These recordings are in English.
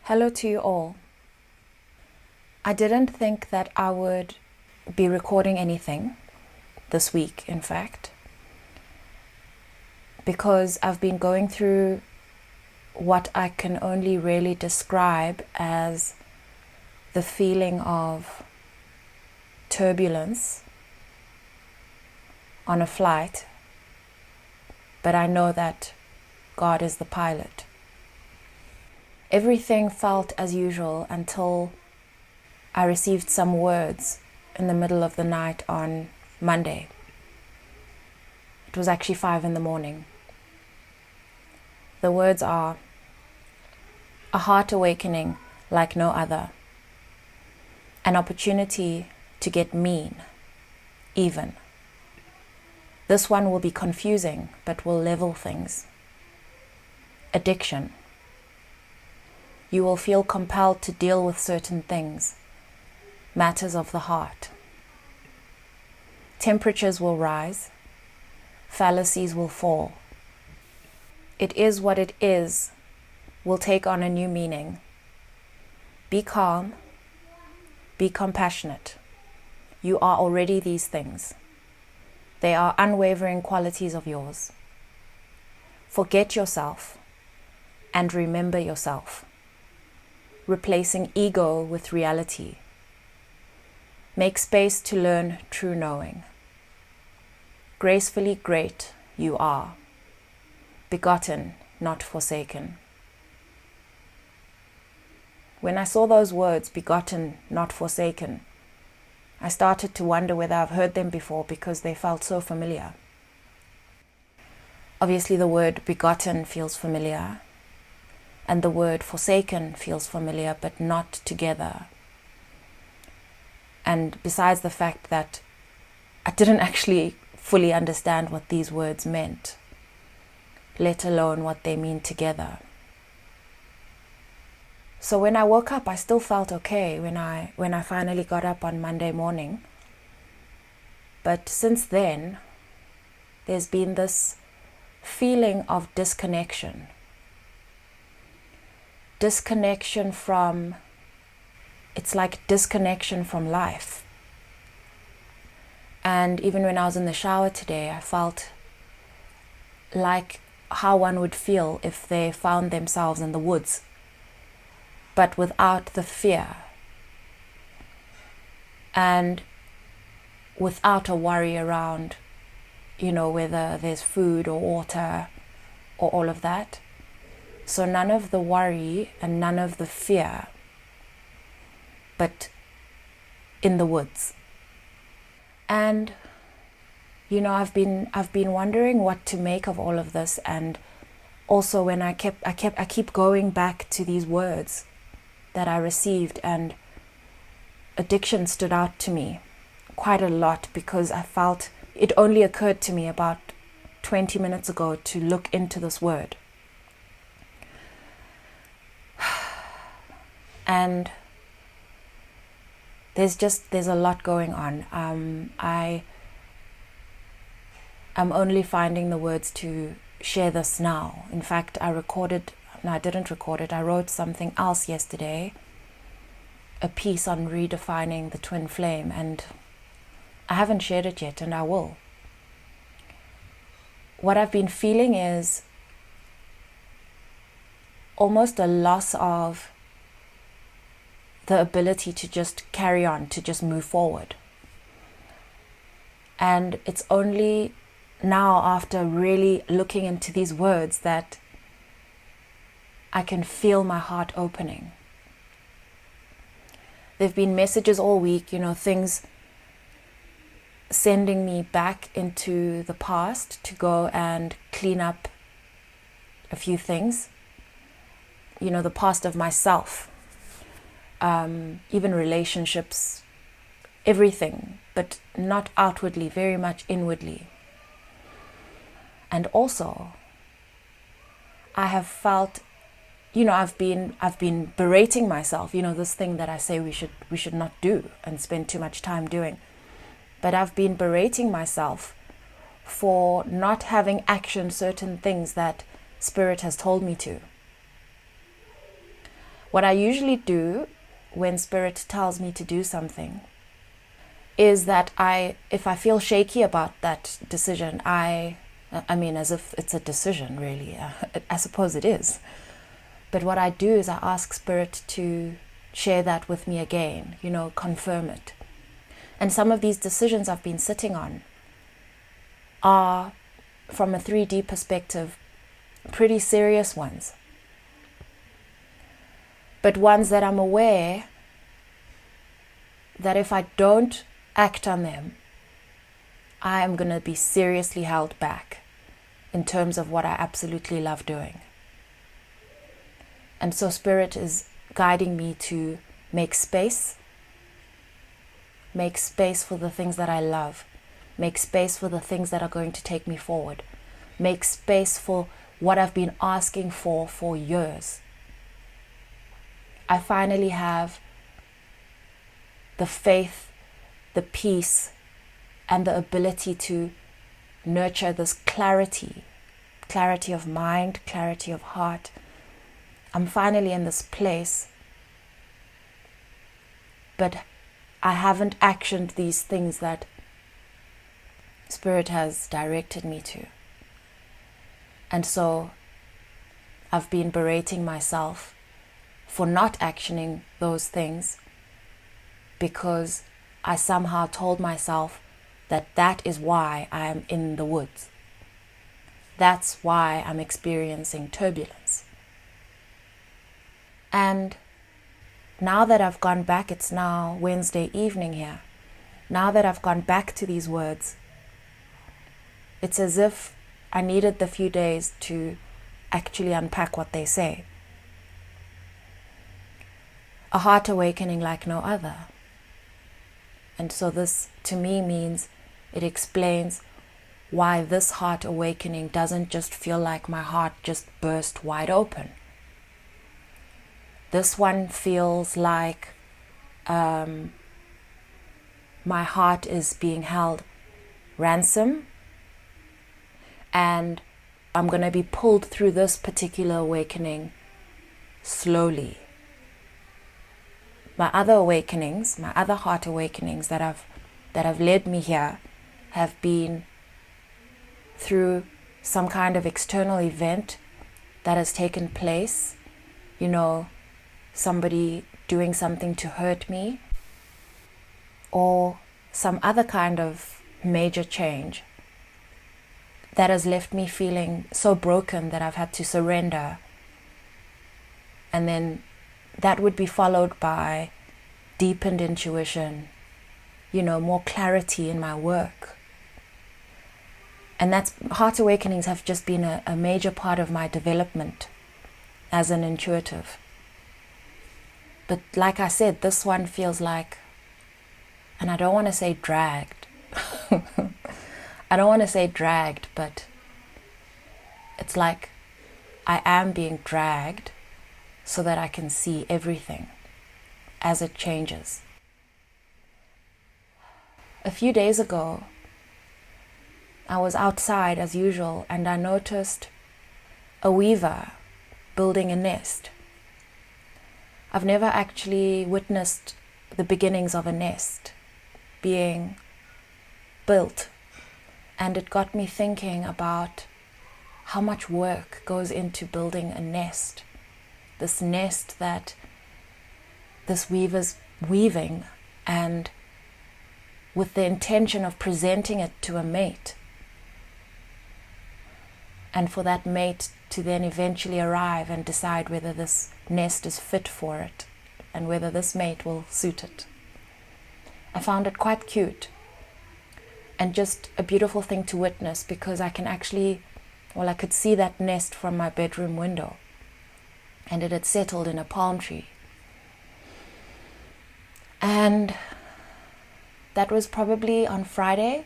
Hello to you all. I didn't think that I would be recording anything this week, in fact, because I've been going through what I can only really describe as the feeling of turbulence on a flight, but I know that God is the pilot. Everything felt as usual until I received some words in the middle of the night on Monday. It was actually 5 a.m. The words are, a heart awakening like no other, an opportunity to get mean, even. This one will be confusing, but will level things. Addiction. You will feel compelled to deal with certain things, matters of the heart. Temperatures will rise, fallacies will fall. It is what it is will take on a new meaning. Be calm, be compassionate. You are already these things. They are unwavering qualities of yours. Forget yourself and remember yourself. Replacing ego with reality. Make space to learn true knowing. Gracefully great you are. Begotten, not forsaken. When I saw those words, begotten, not forsaken, I started to wonder whether I've heard them before because they felt so familiar. Obviously, the word begotten feels familiar, and the word forsaken feels familiar, but not together. And besides the fact that I didn't actually fully understand what these words meant, let alone what they mean together. So when I woke up, I still felt okay when I finally got up on Monday morning. But since then, there's been this feeling of disconnection. Disconnection from, it's like disconnection from life. And even when I was in the shower today, I felt like how one would feel if they found themselves in the woods, but without the fear and without a worry around, whether there's food or water or all of that. So none of the worry and none of the fear, but in the woods. And I've been wondering what to make of all of this, and also when I keep going back to these words that I received, and addiction stood out to me quite a lot because I felt it only occurred to me about 20 minutes ago to look into this word. And there's a lot going on. I am only finding the words to share this now. In fact, I didn't record it. I wrote something else yesterday, a piece on redefining the twin flame, and I haven't shared it yet, and I will. What I've been feeling is almost a loss of the ability to just carry on, to just move forward. And it's only now, after really looking into these words, that I can feel my heart opening. There've been messages all week, things sending me back into the past to go and clean up a few things. The past of myself. Even relationships, everything, but not outwardly, very much inwardly. And also, I have felt, I've been berating myself, this thing that I say we should not do and spend too much time doing. But I've been berating myself for not having actioned certain things that Spirit has told me to. What I usually do when Spirit tells me to do something is that if I feel shaky about that decision, I mean, as if it's a decision, really. I suppose it is. But what I do is I ask Spirit to share that with me again, confirm it. And some of these decisions I've been sitting on are, from a 3D perspective, pretty serious ones. But ones that I'm aware that if I don't act on them, I am going to be seriously held back in terms of what I absolutely love doing. And so Spirit is guiding me to make space for the things that I love, make space for the things that are going to take me forward, make space for what I've been asking for years. I finally have the faith, the peace, and the ability to nurture this clarity of mind, clarity of heart. I'm finally in this place, but I haven't actioned these things that Spirit has directed me to. And so I've been berating myself for not actioning those things, because I somehow told myself that is why I am in the woods. That's why I'm experiencing turbulence. And now that I've gone back, it's now Wednesday evening here. Now that I've gone back to these words, it's as if I needed the few days to actually unpack what they say. A heart awakening like no other. And so this, to me, means it explains why this heart awakening doesn't just feel like my heart just burst wide open. This one feels like my heart is being held ransom, and I'm going to be pulled through this particular awakening slowly. My other awakenings, my other heart awakenings that have led me here have been through some kind of external event that has taken place, somebody doing something to hurt me, or some other kind of major change that has left me feeling so broken that I've had to surrender. And then that would be followed by deepened intuition, more clarity in my work. And heart awakenings have just been a major part of my development as an intuitive. But like I said, this one feels like, and I don't want to say dragged. I don't want to say dragged, but it's like I am being dragged so that I can see everything as it changes. A few days ago, I was outside as usual, and I noticed a weaver building a nest. I've never actually witnessed the beginnings of a nest being built, and it got me thinking about how much work goes into building a nest. This nest that this weaver's weaving, and with the intention of presenting it to a mate, and for that mate to then eventually arrive and decide whether this nest is fit for it and whether this mate will suit it. I found it quite cute and just a beautiful thing to witness, because I could see that nest from my bedroom window, and it had settled in a palm tree. And that was probably on Friday.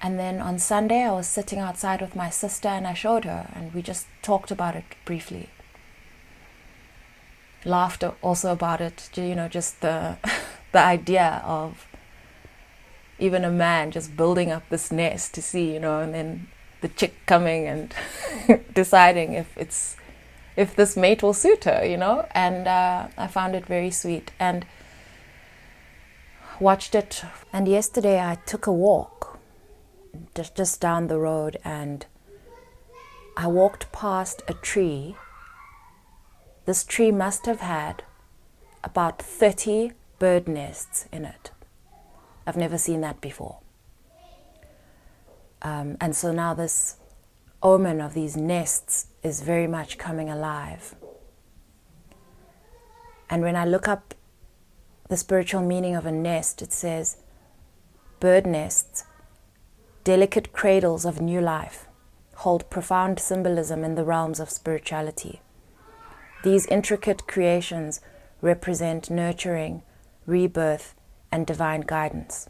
And then on Sunday, I was sitting outside with my sister, and I showed her, and we just talked about it briefly. Laughed also about it, just the idea of even a man just building up this nest to see, and then the chick coming and deciding if it's if this mate will suit her, and I found it very sweet and watched it. And yesterday I took a walk just down the road, and I walked past a tree. This tree must have had about 30 bird nests in it. I've never seen that before. And so now this omen of these nests is very much coming alive. And when I look up the spiritual meaning of a nest, it says, bird nests, delicate cradles of new life, hold profound symbolism in the realms of spirituality. These intricate creations represent nurturing, rebirth, and divine guidance,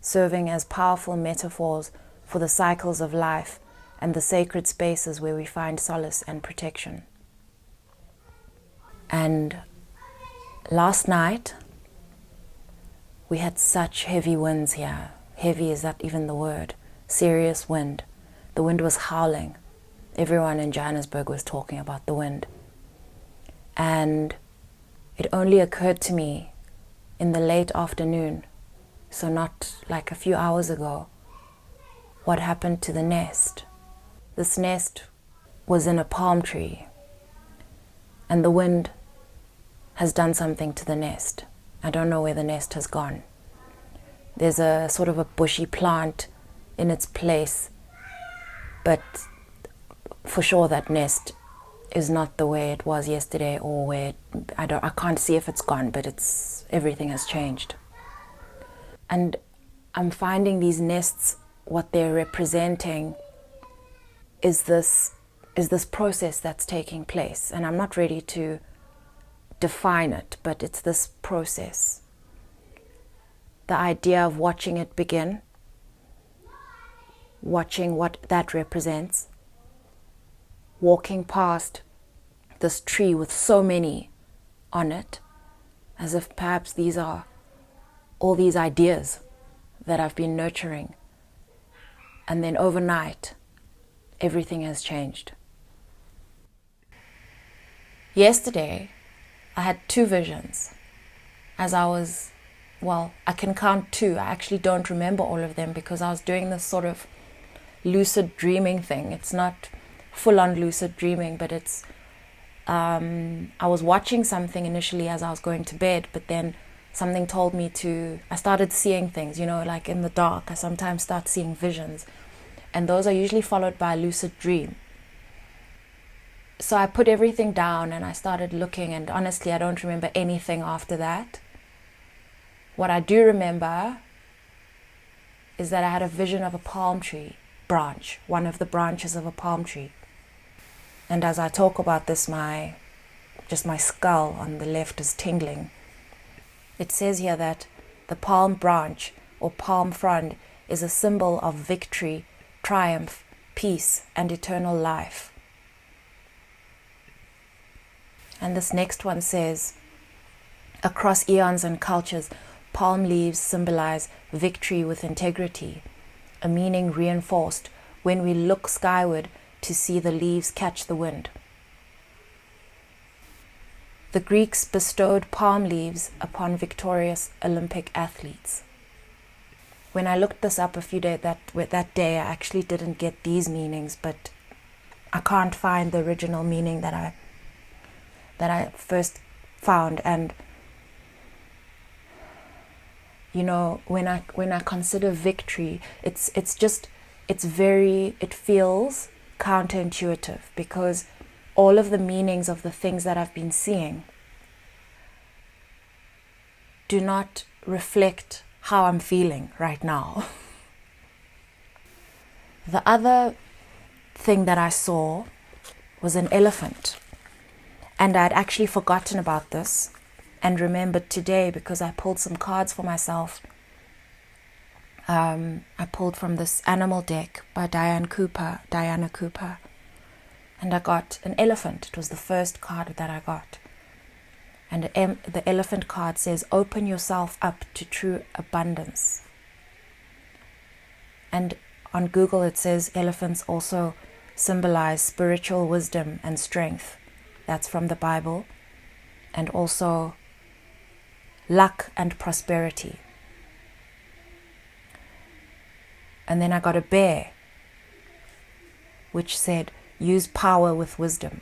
serving as powerful metaphors for the cycles of life and the sacred spaces where we find solace and protection. And last night, we had such heavy winds here. Heavy, is that even the word? Serious wind. The wind was howling. Everyone in Johannesburg was talking about the wind. And it only occurred to me in the late afternoon, so not like a few hours ago, what happened to the nest. This nest was in a palm tree, and the wind has done something to the nest. I don't know where the nest has gone. There's a sort of a bushy plant in its place, but for sure that nest is not the way it was yesterday, or where I can't see if it's gone, but everything has changed. And I'm finding these nests, what they're representing is this process that's taking place, and I'm not ready to define it, but it's this process. The idea of watching it begin, watching what that represents, walking past this tree with so many on it, as if perhaps these are all these ideas that I've been nurturing, and then overnight everything has changed. Yesterday I had 2 visions as I can count 2. I actually don't remember all of them because I was doing this sort of lucid dreaming thing. It's not full-on lucid dreaming, but it's I was watching something initially as I was going to bed, but then something told me I started seeing things, like in the dark. I sometimes start seeing visions, and those are usually followed by a lucid dream. So I put everything down and I started looking, and honestly I don't remember anything after that. What I do remember is that I had a vision of a palm tree branch, one of the branches of a palm tree. And as I talk about this, my skull on the left is tingling. It says here that the palm branch or palm frond is a symbol of victory, triumph, peace, and eternal life. And this next one says, across eons and cultures, palm leaves symbolize victory with integrity, a meaning reinforced when we look skyward to see the leaves catch the wind. The Greeks bestowed palm leaves upon victorious Olympic athletes. When I looked this up a few days that day, I actually didn't get these meanings, but I can't find the original meaning that I first found. And when I consider victory, it feels counterintuitive, because all of the meanings of the things that I've been seeing do not reflect how I'm feeling right now. The other thing that I saw was an elephant, and I'd actually forgotten about this and remembered today because I pulled some cards for myself. I pulled from this animal deck by Diana Cooper, and I got an elephant. It was the first card that I got. And the elephant card says, open yourself up to true abundance. And on Google it says elephants also symbolize spiritual wisdom and strength, That's from the Bible. And also luck and prosperity. And then I got a bear, which said, use power with wisdom.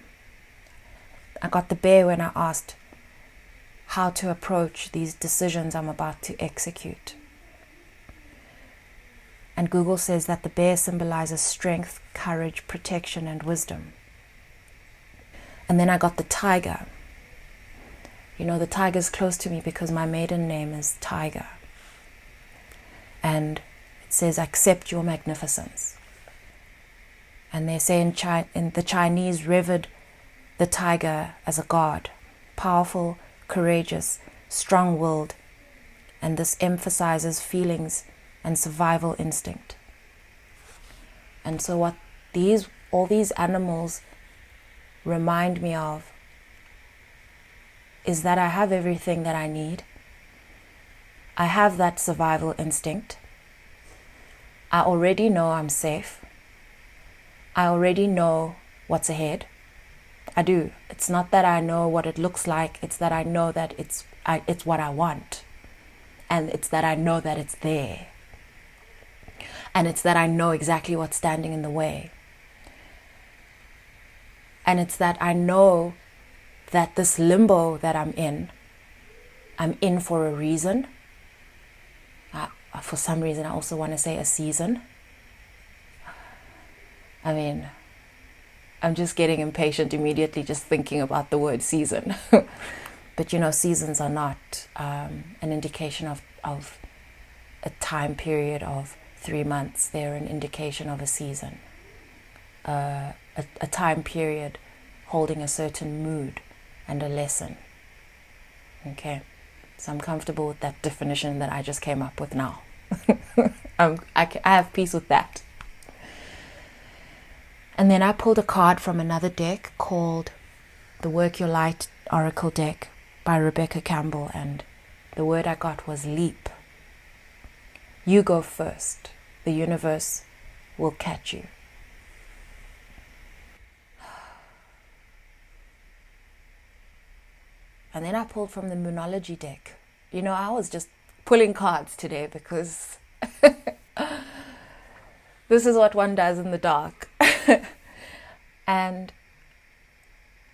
I got the bear when I asked how to approach these decisions I'm about to execute. And Google says that the bear symbolizes strength, courage, protection, and wisdom. And then I got the tiger. You know, the tiger's close to me because my maiden name is Tiger. And it says, accept your magnificence. And they say in the Chinese revered the tiger as a god, powerful, courageous, strong-willed, and this emphasizes feelings and survival instinct. And so what all these animals remind me of is that I have everything that I need. I have that survival instinct. I already know I'm safe. I already know what's ahead. I do. It's not that I know what it looks like, it's that I know that it's what I want. And it's that I know that it's there. And it's that I know exactly what's standing in the way. And it's that I know that this limbo that I'm in for a reason. For some reason, I also want to say a season. I mean, I'm just getting impatient immediately just thinking about the word season. But you know, seasons are not an indication of a time period of 3 months. They're an indication of a season. A time period holding a certain mood and a lesson. Okay, so I'm comfortable with that definition that I just came up with now. I have peace with that. And then I pulled a card from another deck called the Work Your Light Oracle deck by Rebecca Campbell, and the word I got was leap. You go first. The universe will catch you. And then I pulled from the Moonology deck. You know, I was just pulling cards today because this is what one does in the dark. And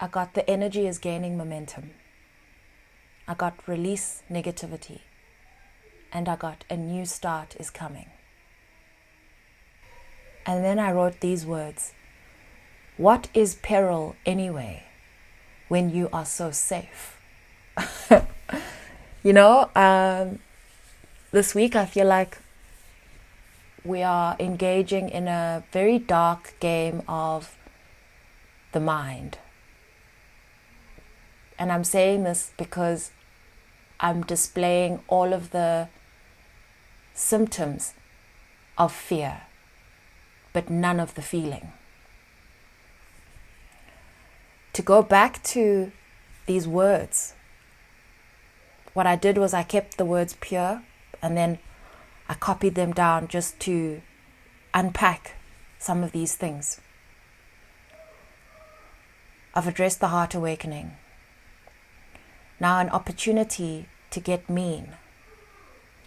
I got the energy is gaining momentum. I got release negativity. And I got a new start is coming. And then I wrote these words. What is peril anyway when you are so safe? You know, this week I feel like we are engaging in a very dark game of the mind. And I'm saying this because I'm displaying all of the symptoms of fear, but none of the feeling. To go back to these words, what I did was I kept the words pure and then I copied them down just to unpack some of these things. I've addressed the heart awakening. Now an opportunity to get mean.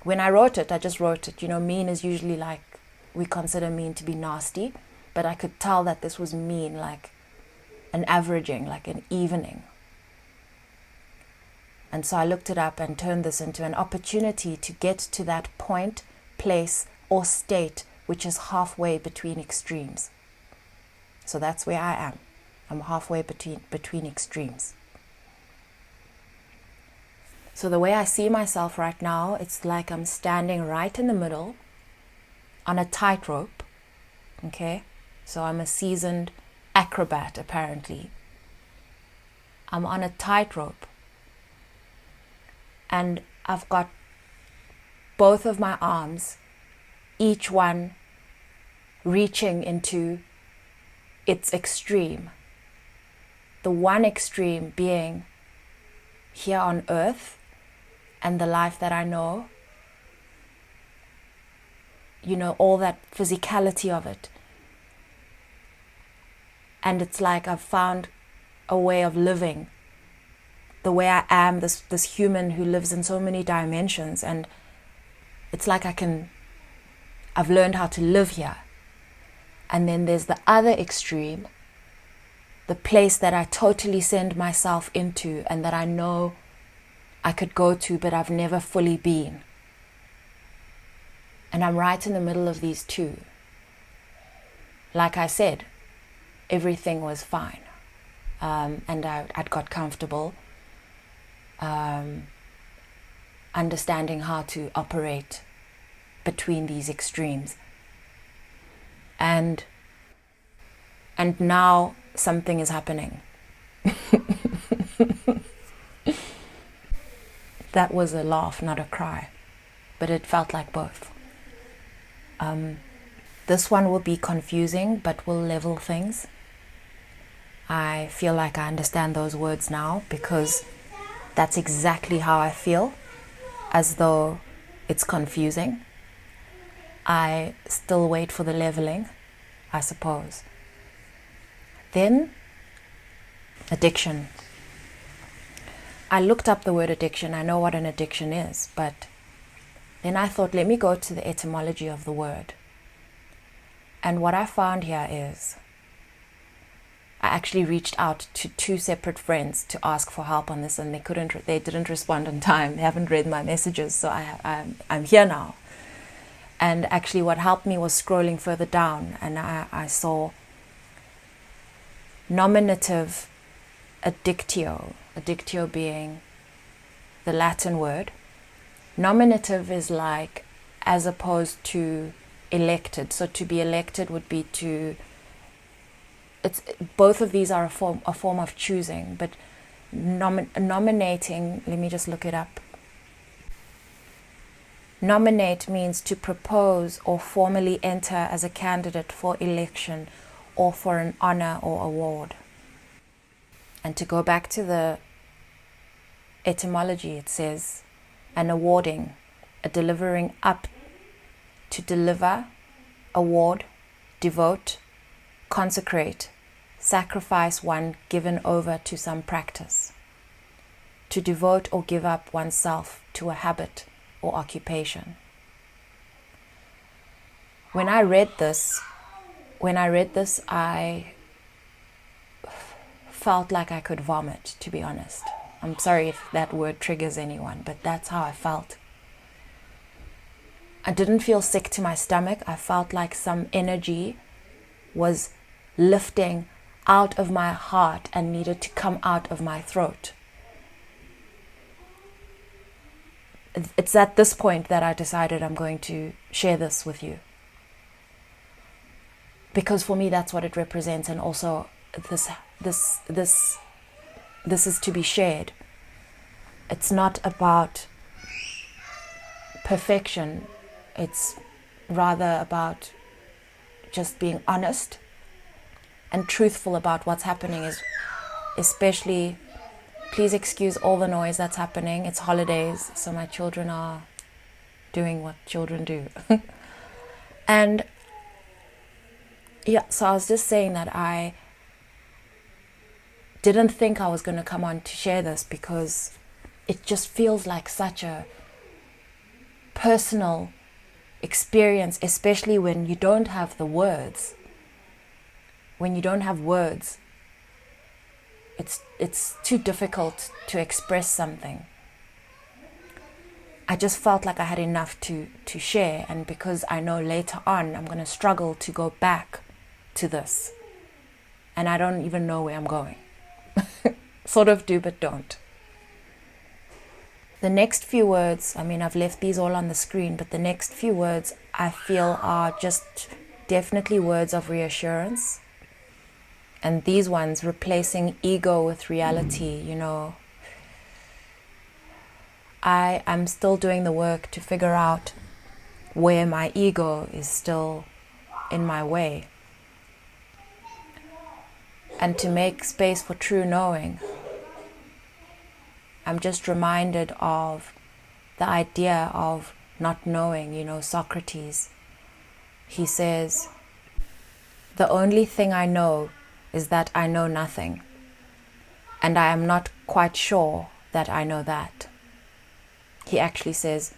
When I wrote it, I just wrote it. You know, mean is usually like, we consider mean to be nasty, but I could tell that this was mean, like an averaging, like an evening. And so I looked it up and turned this into an opportunity to get to that point, place, or state which is halfway between extremes. So that's where I am. I'm halfway between extremes. So the way I see myself right now, it's like I'm standing right in the middle on a tightrope. Okay? So I'm a seasoned acrobat, apparently. I'm on a tightrope. And I've got both of my arms, each one reaching into its extreme. The one extreme being here on earth and the life that I know. You know, all that physicality of it. And it's like I've found a way of living, the way I am, this human who lives in so many dimensions, and it's like I've learned how to live here. And then there's the other extreme, the place that I totally send myself into and that I know I could go to, but I've never fully been. And I'm right in the middle of these two. Like I said, everything was fine. And I'd got comfortable understanding how to operate between these extremes. And now something is happening. That was a laugh, not a cry, but it felt like both. This one will be confusing, but will level things. I feel like I understand those words now because that's exactly how I feel, as though it's confusing. I still wait for the leveling, I suppose. Then, addiction. I looked up the word addiction. I know what an addiction is, but then I thought, let me go to the etymology of the word. And what I found here is, I actually reached out to 2 separate friends to ask for help on this, and they didn't respond in time. They haven't read my messages, so I'm here now. And actually what helped me was scrolling further down, and I saw nominative addictio being the Latin word. Nominative is like as opposed to elected. So to be elected would be both of these are a form of choosing, but nominating, let me just look it up. Nominate means to propose or formally enter as a candidate for election or for an honor or award. And to go back to the etymology, it says an awarding, a delivering up, to deliver, award, devote, consecrate, sacrifice one given over to some practice. To devote or give up oneself to a habit or occupation. When I read this, I felt like I could vomit, to be honest. I'm sorry if that word triggers anyone, but that's how I felt. I didn't feel sick to my stomach. I felt like some energy was lifting out of my heart and needed to come out of my throat. It's at this point that I decided I'm going to share this with you. Because for me, that's what it represents, and also this is to be shared. It's not about perfection. It's rather about just being honest and truthful about what's happening. Is especially, please excuse all the noise that's happening. It's holidays, so my children are doing what children do. And yeah, so I was just saying that I didn't think I was going to come on to share this because it just feels like such a personal experience, especially when you don't have the words. When you don't have words, it's too difficult to express something. I just felt like I had enough to share, and because I know later on I'm going to struggle to go back to this, and I don't even know where I'm going. Sort of do, but don't. The next few words, I mean, I've left these all on the screen, but the next few words I feel are just definitely words of reassurance. And these ones, replacing ego with reality, I'm still doing the work to figure out where my ego is still in my way. And to make space for true knowing, I'm just reminded of the idea of not knowing. Socrates, he says, "The only thing I know is that I know nothing." And I am not quite sure that I know that. He actually says,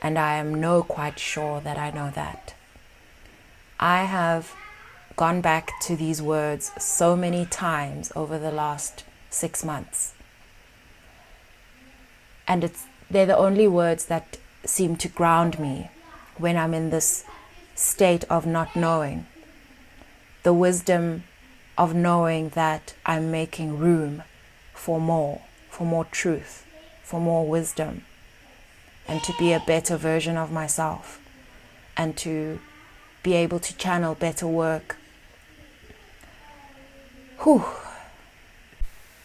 and I am no quite sure that I know that. I have gone back to these words so many times over the last 6 months. And they're the only words that seem to ground me when I'm in this state of not knowing. The wisdom of knowing that I'm making room for more truth, for more wisdom, and to be a better version of myself, and to be able to channel better work. Whew.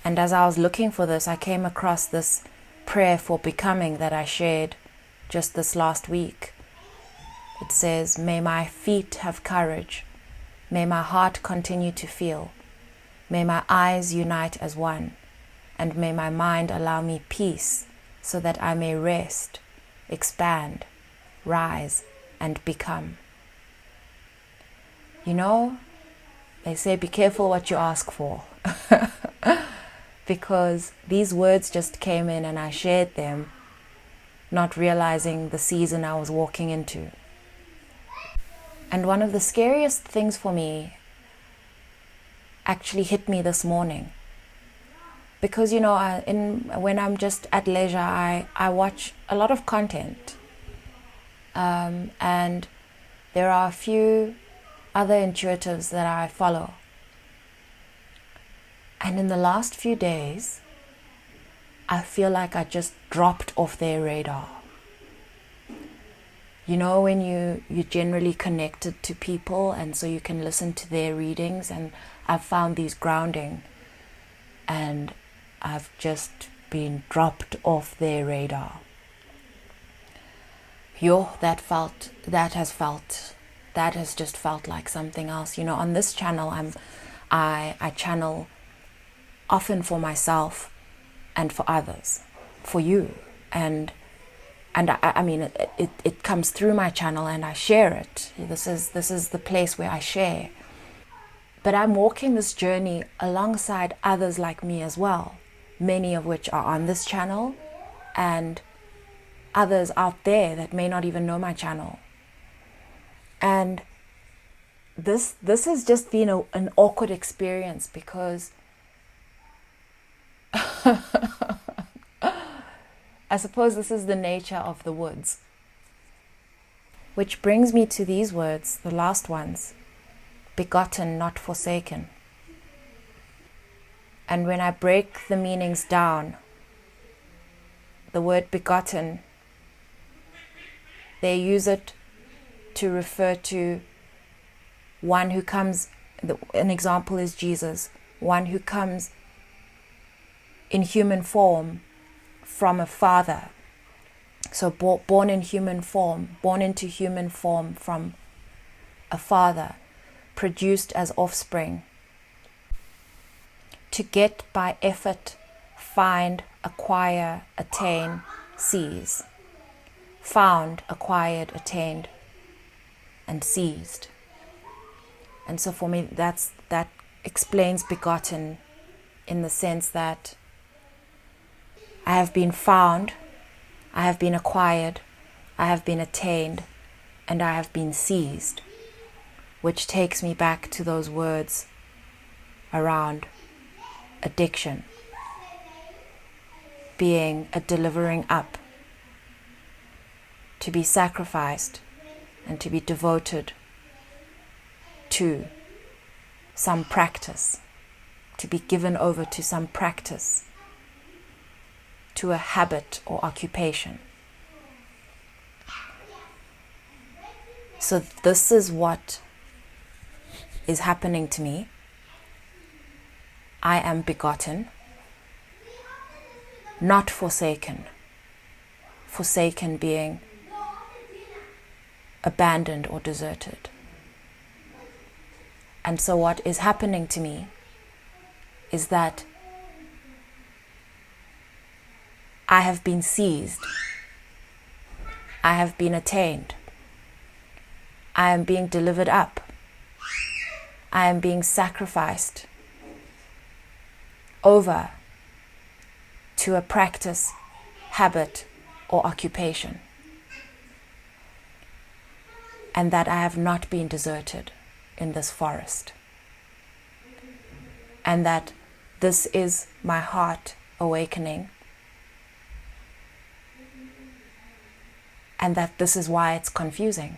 And as I was looking for this, I came across this prayer for becoming that I shared just this last week. It says, may my feet have courage, may my heart continue to feel, may my eyes unite as one, and may my mind allow me peace so that I may rest, expand, rise, and become. You know, they say be careful what you ask for. Because these words just came in and I shared them, not realizing the season I was walking into. And one of the scariest things for me actually hit me this morning. Because, you know, when I'm just at leisure, I watch a lot of content. And there are a few other intuitives that I follow. And in the last few days, I feel like I just dropped off their radar. You know, when you're generally connected to people and so you can listen to their readings, and I've found these grounding, and I've just been dropped off their radar. That has just felt like something else. You know, on this channel, I channel often for myself and for others, for you, and I mean it comes through my channel and I share it. This is the place where I share. But I'm walking this journey alongside others like me as well, many of which are on this channel, and others out there that may not even know my channel. And this has just been an awkward experience, because I suppose this is the nature of the woods. Which brings me to these words, the last ones, begotten, not forsaken. And when I break the meanings down, the word begotten, they use it to refer to one who comes, an example is Jesus, one who comes in human form from a father. So born into human form from a father, produced as offspring. To get by effort, find, acquire, attain, seize. Found, acquired, attained, and seized. And so for me, that explains begotten, in the sense that I have been found, I have been acquired, I have been attained, and I have been seized, which takes me back to those words around addiction, being a delivering up, to be sacrificed and to be devoted to some practice, to be given over to some practice, to a habit or occupation. So this is what is happening to me. I am begotten, not forsaken. Forsaken being abandoned or deserted. And so what is happening to me is that I have been seized. I have been attained. I am being delivered up. I am being sacrificed over to a practice, habit, or occupation. And that I have not been deserted in this forest. And that this is my heart awakening. And that this is why it's confusing.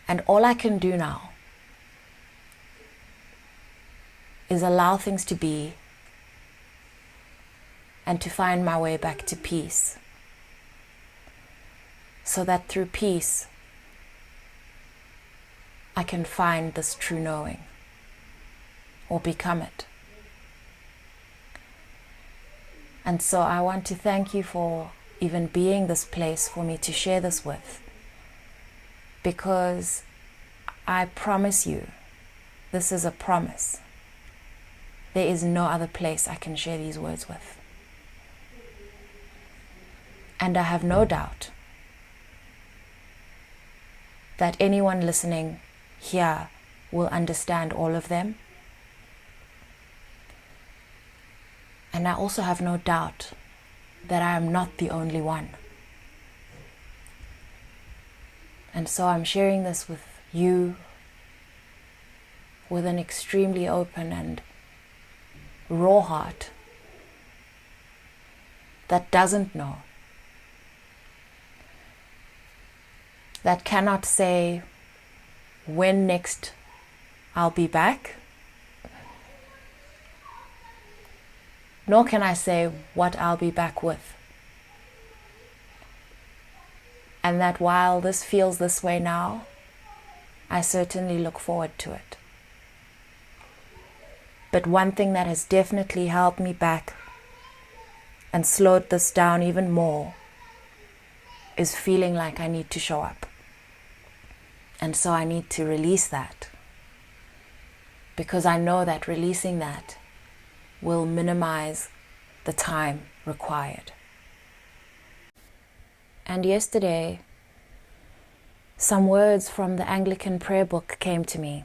And all I can do now is allow things to be and to find my way back to peace. So that through peace, I can find this true knowing or become it. And so I want to thank you for even being this place for me to share this with. Because I promise you, this is a promise. There is no other place I can share these words with. And I have no doubt that anyone listening here will understand all of them. And I also have no doubt that I am not the only one. And so I'm sharing this with you with an extremely open and raw heart that doesn't know, that cannot say when next I'll be back, nor can I say what I'll be back with. And that while this feels this way now, I certainly look forward to it. But one thing that has definitely held me back and slowed this down even more is feeling like I need to show up. And so I need to release that, because I know that releasing that will minimize the time required. And yesterday, some words from the Anglican prayer book came to me,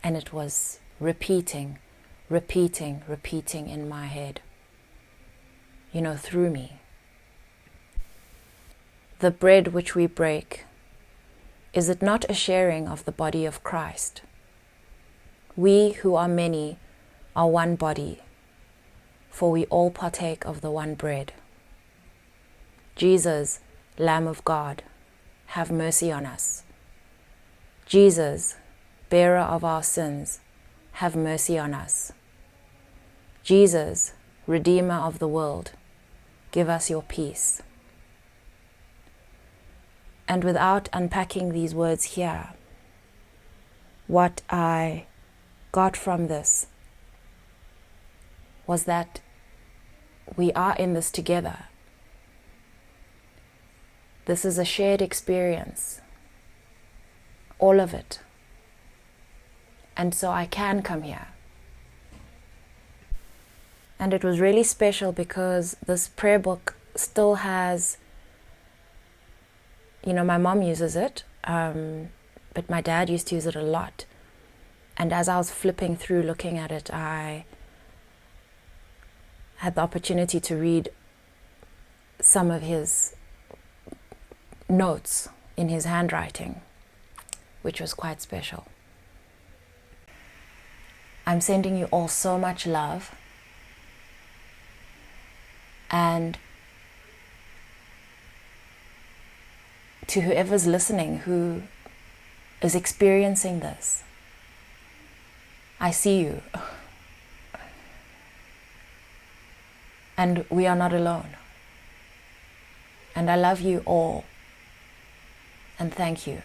and it was repeating in my head, through me. The bread which we break, is it not a sharing of the body of Christ? We who are many are one body, for we all partake of the one bread. Jesus, Lamb of God, have mercy on us. Jesus, bearer of our sins, have mercy on us. Jesus, Redeemer of the world, give us your peace. And without unpacking these words here, what I got from this was that we are in this together. This is a shared experience, all of it. And so I can come here. And it was really special because this prayer book still has, my mom uses it, but my dad used to use it a lot. And as I was flipping through looking at it, I had the opportunity to read some of his notes in his handwriting, which was quite special. I'm sending you all so much love, and to whoever's listening who is experiencing this, I see you. And we are not alone. And I love you all. And thank you.